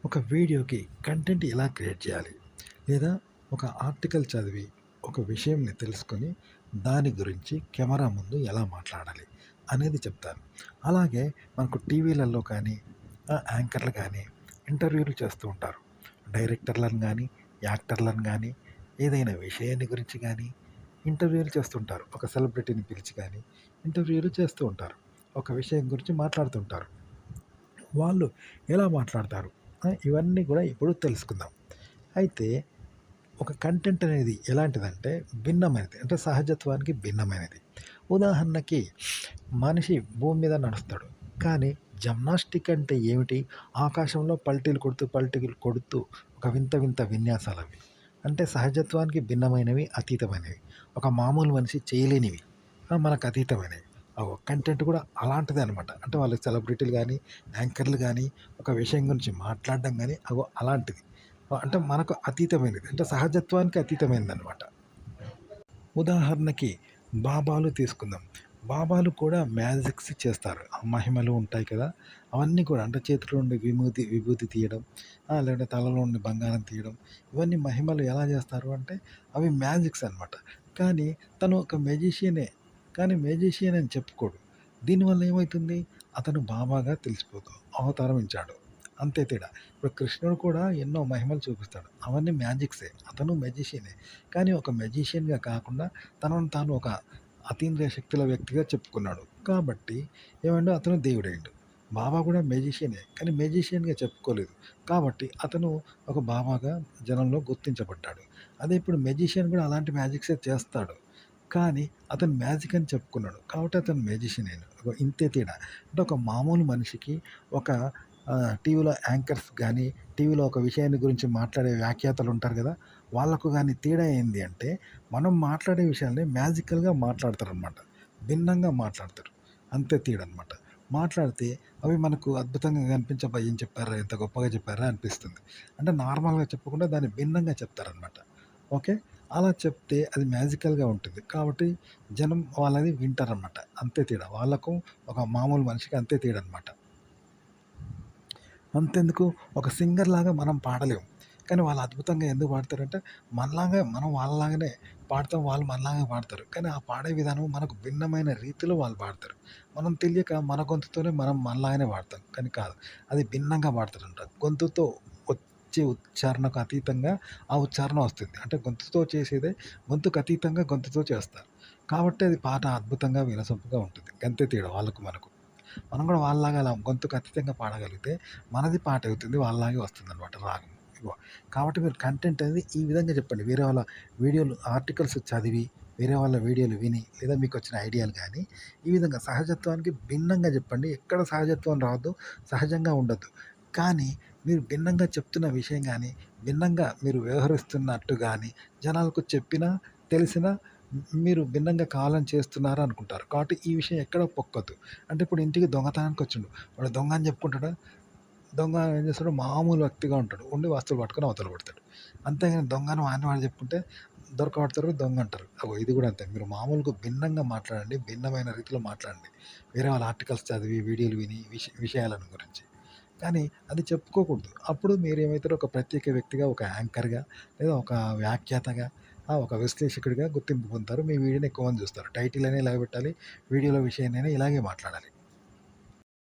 ఒక వీడియోకి కంటెంట్ ఎలా క్రియేట్ చేయాలి? లేదా ఒక ఆర్టికల్ చదివి, ఒక విషయంని తెలుసుకొని, దాని గురించి కెమెరా ముందు ఎలా మాట్లాడాలి? అనేది చెప్తాను. అలాగే మనకు టీవీలలో కానీ, యాంకర్‌లు గానీ, ఇంటర్వ్యూలు చేస్తూ ఉంటారు. డైరెక్టర్‌లను గానీ, యాక్టర్‌లను గానీ, ఏదైనా విషయాన్ని గురించి గానీ, ఇంటర్వ్యూలు చేస్తుంటారు. ఒక సెలబ్రిటీని పిలిచి గానీ, ఇంటర్వ్యూలు చేస్తూ ఉంటారు. ఒక విషయం గురించి మాట్లాడుతుంటారు. వాళ్ళు ఎలా మాట్లాడతారు? ఇవన్నీ కూడా ఇప్పుడు తెలుసుకుందాం. అయితే ఒక కంటెంట్ అనేది ఎలాంటిదంటే భిన్నమైనది. అంటే సహజత్వానికి భిన్నమైనది. ఉదాహరణకి మనిషి భూమి మీద నడుస్తాడు. కానీ జిమ్నాస్టిక్ అంటే ఏమిటి? ఆకాశంలో పల్టీలు కొడుతూ ఒక వింత వింత విన్యాసాలవి. అంటే సహజత్వానికి భిన్నమైనవి, అతీతమైనవి. ఒక మామూలు మనిషి చేయలేనివి. మనకు అతీతమైనవి. కంటెంట్ కూడా అలాంటిదే అనమాట. అంటే వాళ్ళు సెలబ్రిటీలు గానీ, యాంకర్‌లు గానీ, ఒక విషయం గురించి మాట్లాడడం గానీ, అలాంటిది. అంటే మనకు అతీతమైనది. అంటే సహజత్వానికి అతీతమైనదనమాట. ఉదాహరణకి బాబాలు తీసుకుందాం. బాబాలు కూడా మ్యాజిక్స్ చేస్తారు. ఆ మహిమలు ఉంటాయి కదా! అవన్నీ కూడా అంటే చేతిలో నుండి విభూతి తీయడం, లేదంటే తలలో నుండి బంగారం తీయడం, ఇవన్నీ మహిమలు ఎలా చేస్తారు అంటే అవి మ్యాజిక్స్ అనమాట. కానీ తను ఒక మెజిషియనే. కానీ మెజిషియన్ అని చెప్పుకోడు. దీనివల్ల ఏమైతుంది? అతను బాబాగా అవతరించాడు. అంతే తేడా. ఇప్పుడు కృష్ణుడు కూడా ఎన్నో మహిమలు చూపిస్తాడు. అవన్నీ మ్యాజిక్సే. అతను మెజిషియనే. కానీ ఒక మెజిషియన్‌గా కాకుండా తనను తాను ఒక అతీంద్రియ శక్తుల వ్యక్తిగా చెప్పుకున్నాడు. కాబట్టి ఏమంటే అతను దేవుడయ్యిండు. బాబా కూడా మెజిషియనే. కానీ మెజిషియన్‌గా చెప్పుకోలేదు. కాబట్టి అతను ఒక బాబాగా జనంలో గుర్తించబడ్డాడు. అదే ఇప్పుడు మెజిషియన్ కూడా అలాంటి మ్యాజిక్సే చేస్తాడు. కానీ అతను మ్యాజిక్ అని చెప్పుకున్నాడు. కాబట్టి అతను మెజిషియన్ అయ్యిండు. ఇంతే తేడా. అంటే ఒక మామూలు మనిషికి ఒక టీవీలో యాంకర్స్ గానీ, టీవీలో ఒక విషయాన్ని గురించి మాట్లాడే వ్యాఖ్యాతలు ఉంటారు గదా! వాళ్ళకు గానీ తేడా ఏంది అంటే, మనం మాట్లాడే విషయాల్ని మ్యాజికల్‌గా మాట్లాడతారనమాట. భిన్నంగా మాట్లాడతారు. అంతే తేడా అనమాట. మాట్లాడితే అవి మనకు అద్భుతంగా కనిపించి అబ్బా! ఏం చెప్పార్రా! ఎంత గొప్పగా చెప్పార్రా అనిపిస్తుంది. అంటే నార్మల్‌గా చెప్పకుండా దాన్ని భిన్నంగా చెప్తారనమాట. ఓకే. అలా చెప్తే అది మ్యాజికల్‌గా ఉంటుంది. కాబట్టి జనం వాళ్ళది వింటారనమాట. అంతే తేడా. వాళ్ళకు ఒక మామూలు మనిషికి అంతే తేడా అనమాట. అంతెందుకు ఒక సింగర్‌లాగా మనం పాడలేము. కానీ వాళ్ళు అద్భుతంగా ఎందుకు పాడతారంటే, మనం వాళ్ళలాగానే పాడతాం. వాళ్ళు మనలాగే పాడతారు. కానీ ఆ పాడే విధానం మనకు భిన్నమైన రీతిలో వాళ్ళు పాడతారు. మనం తెలియక మన గొంతుతోనే మనం మనలాగానే పాడతాం. కానీ కాదు. అది భిన్నంగా పాడతారంట. గొంతుతో వచ్చే ఉచ్చారణకు అతీతంగా ఆ ఉచ్చారణ వస్తుంది. అంటే గొంతుతో చేసేదే గొంతుకు అతీతంగా గొంతుతో చేస్తారు. కాబట్టి అది పాట అద్భుతంగా వినసొంపుగా ఉంటుంది. గంతే తేడా వాళ్ళకు మనకు. మనం కూడా వాళ్ళలాగా అలా గొంతుకు అతీతంగా పాడగలిగితే మనది పాట అవుతుంది. వాళ్ళలాగే వస్తుందనమాట రాగం. ఇగో కాబట్టి మీరు కంటెంట్ అనేది ఈ విధంగా చెప్పండి. వేరే వాళ్ళ వీడియోలు, ఆర్టికల్స్ చదివి, వేరే వాళ్ళ వీడియోలు విని, లేదా మీకొచ్చిన ఐడియాలు గానీ, ఈ విధంగా సహజత్వానికి భిన్నంగా చెప్పండి. ఎక్కడ సహజత్వం రావద్దు, సహజంగా ఉండొద్దు. కానీ మీరు భిన్నంగా చెప్తున్న విషయం గానీ, భిన్నంగా మీరు వ్యవహరిస్తున్నట్టు గానీ, జనాలకు చెప్పినా, తెలిసినా మీరు భిన్నంగా కావాలని చేస్తున్నారా అనుకుంటారు. కాబట్టి ఈ విషయం ఎక్కడ పొక్కద్దు. అంటే ఇప్పుడు ఇంటికి దొంగతనానికి వచ్చిండు. వాడు దొంగ అని చెప్పుకుంటాడా? దొంగ ఏం చేస్తాడు? మామూలు వ్యక్తిగా ఉంటాడు. ఉండి వస్తువులు పట్టుకొని అవతల పడతాడు. అంతేగాని దొంగను వాడిని వాడు చెప్పుకుంటే దొరకబడతారు, దొంగ అంటారు. ఇది కూడా అంతే. మీరు మామూలుగా భిన్నంగా మాట్లాడండి. భిన్నమైన రీతిలో మాట్లాడండి. వేరే వాళ్ళ ఆర్టికల్స్ చదివి, వీడియోలు విని విషయాలను గురించి. కానీ అది చెప్పుకోకూడదు. అప్పుడు మీరేమైతారో ఒక ప్రత్యేక వ్యక్తిగా, ఒక యాంకర్‌గా లేదా ఒక వ్యాఖ్యాతగా, ఒక విశ్లేషకుడిగా గుర్తింపు పొందుతారు. మీ వీడియోని ఎక్కువ మంది చూస్తారు. టైటిల్ అయినా ఇలాగే పెట్టాలి. వీడియోలో విషయాన్నైనా ఇలాగే మాట్లాడాలి.